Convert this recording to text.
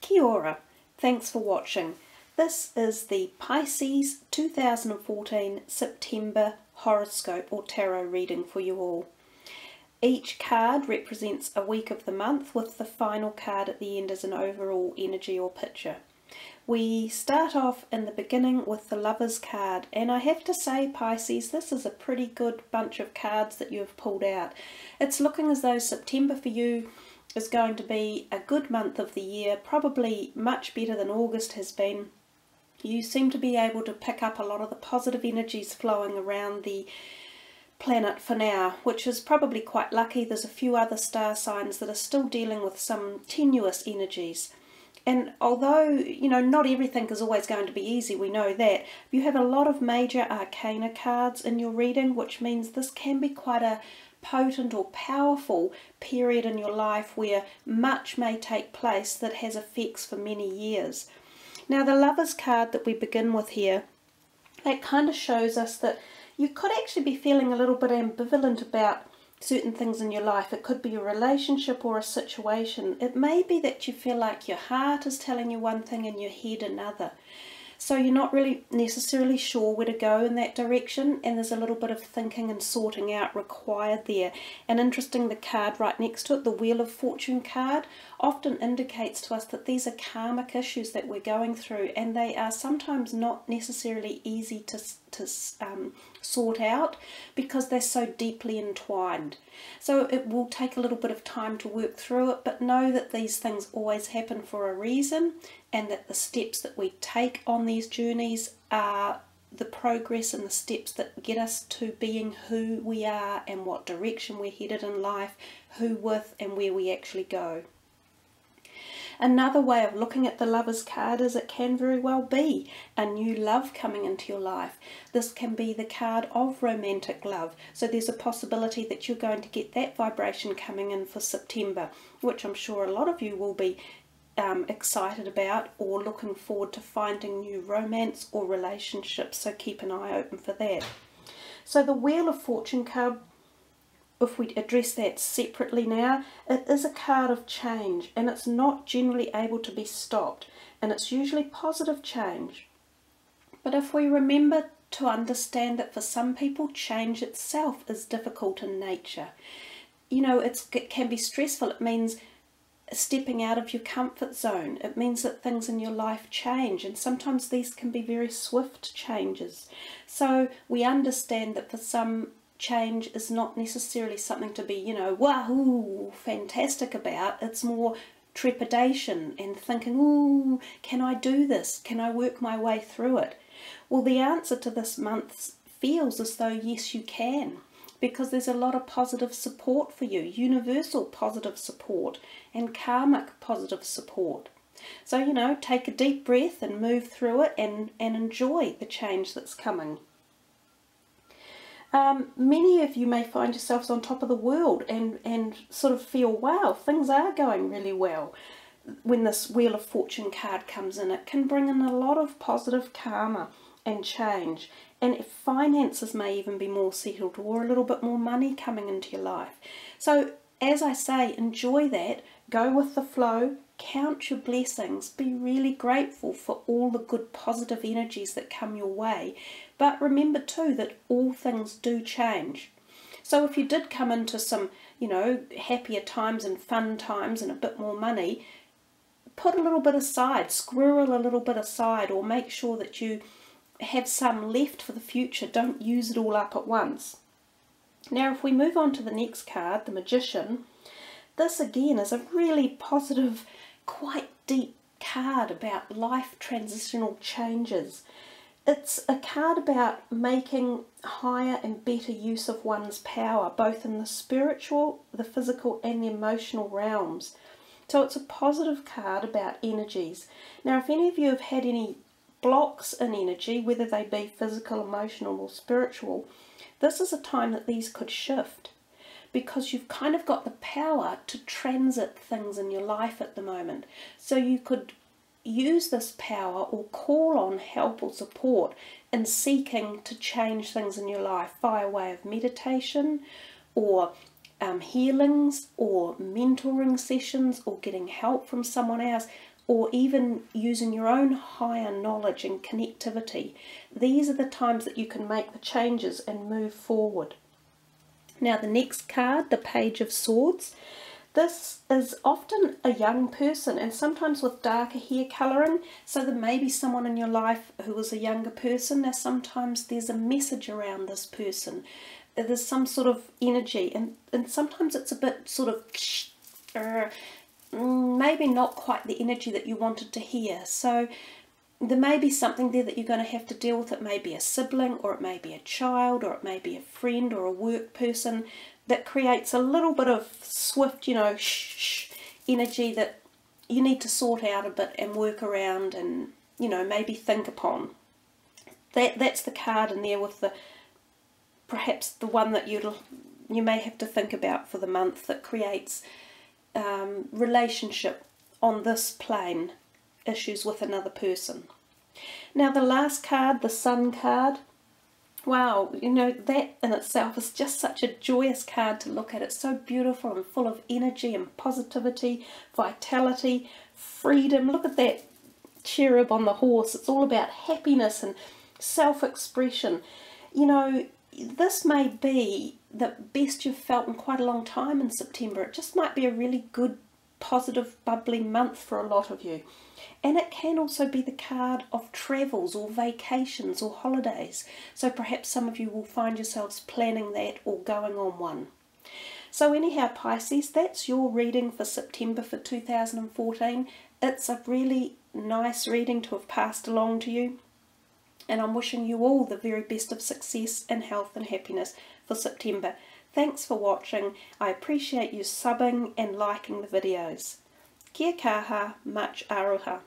Kia ora. Thanks for watching. This is the Pisces 2014 September horoscope or tarot reading for you all. Each card represents a week of the month, with the final card at the end as an overall energy or picture. We start off in the beginning with the Lovers card, and I have to say, Pisces, this is a pretty good bunch of cards that you have pulled out. It's looking as though September for you is going to be a good month of the year, probably much better than August has been. You seem to be able to pick up a lot of the positive energies flowing around the planet for now, which is probably quite lucky. There's a few other star signs that are still dealing with some tenuous energies. And although, you know, not everything is always going to be easy, we know that, you have a lot of major arcana cards in your reading, which means this can be quite a potent or powerful period in your life where much may take place that has effects for many years. Now, the Lovers card that we begin with here, that kind of shows us that you could actually be feeling a little bit ambivalent about certain things in your life. It could be a relationship or a situation. It may be that you feel like your heart is telling you one thing and your head another. So you're not really necessarily sure where to go in that direction, and there's a little bit of thinking and sorting out required there. And interesting, the card right next to it, the Wheel of Fortune card, often indicates to us that these are karmic issues that we're going through, and they are sometimes not necessarily easy to sort out because they're so deeply entwined. So it will take a little bit of time to work through it, but know that these things always happen for a reason, and that the steps that we take on these journeys are the progress and the steps that get us to being who we are and what direction we're headed in life, who with and where we actually go. Another way of looking at the Lovers card is it can very well be a new love coming into your life. This can be the card of romantic love. So there's a possibility that you're going to get that vibration coming in for September, which I'm sure a lot of you will be excited about or looking forward to finding new romance or relationships. So keep an eye open for that. So the Wheel of Fortune card, if we address that separately now, it is a card of change, and it's not generally able to be stopped, and it's usually positive change. But if we remember to understand that for some people change itself is difficult in nature, you know, it can be stressful. It means stepping out of your comfort zone. It means that things in your life change, and sometimes these can be very swift changes. So we understand that for some, change is not necessarily something to be, you know, wahoo, fantastic about. It's more trepidation and thinking, ooh, can I do this? Can I work my way through it? Well, the answer to this month feels as though yes, you can, because there's a lot of positive support for you, universal positive support and karmic positive support. So, you know, take a deep breath and move through it and enjoy the change that's coming. Many of you may find yourselves on top of the world and sort of feel, wow, things are going really well. When this Wheel of Fortune card comes in, it can bring in a lot of positive karma and change. And finances may even be more settled, or a little bit more money coming into your life. So, as I say, enjoy that, go with the flow, count your blessings, be really grateful for all the good positive energies that come your way. But remember too that all things do change. So if you did come into some, you know, happier times and fun times and a bit more money, put a little bit aside, squirrel a little bit aside, or make sure that you have some left for the future. Don't use it all up at once. Now, if we move on to the next card, the Magician, this again is a really positive, quite deep card about life transitional changes. It's a card about making higher and better use of one's power, both in the spiritual, the physical and the emotional realms. So it's a positive card about energies. Now, if any of you have had any blocks in energy, whether they be physical, emotional or spiritual, this is a time that these could shift, because you've kind of got the power to transit things in your life at the moment. So you could use this power or call on help or support in seeking to change things in your life via way of meditation or healings or mentoring sessions or getting help from someone else. or even using your own higher knowledge and connectivity, these are the times that you can make the changes and move forward. Now the next card, the Page of Swords. This is often a young person, and sometimes with darker hair colouring, so there may be someone in your life who is a younger person. Now sometimes there's a message around this person. There's some sort of energy, and sometimes it's a bit sort of maybe not quite the energy that you wanted to hear. So there may be something there that you're going to have to deal with. It may be a sibling, or it may be a child, or it may be a friend or a work person that creates a little bit of swift, energy that you need to sort out a bit and work around and, maybe think upon. That's the card in there with the, perhaps the one that you may have to think about for the month, that creates relationship on this plane, issues with another person. Now the last card, the Sun card. Wow, that in itself is just such a joyous card to look at. It's so beautiful and full of energy and positivity, vitality, freedom. Look at that cherub on the horse. It's all about happiness and self-expression. This may be the best you've felt in quite a long time in September. It just might be a really good, positive, bubbly month for a lot of you. And it can also be the card of travels or vacations or holidays. So perhaps some of you will find yourselves planning that or going on one. So anyhow, Pisces, that's your reading for September for 2014. It's a really nice reading to have passed along to you. And I'm wishing you all the very best of success and health and happiness for September. Thanks for watching. I appreciate you subbing and liking the videos. Kia kaha, much aroha.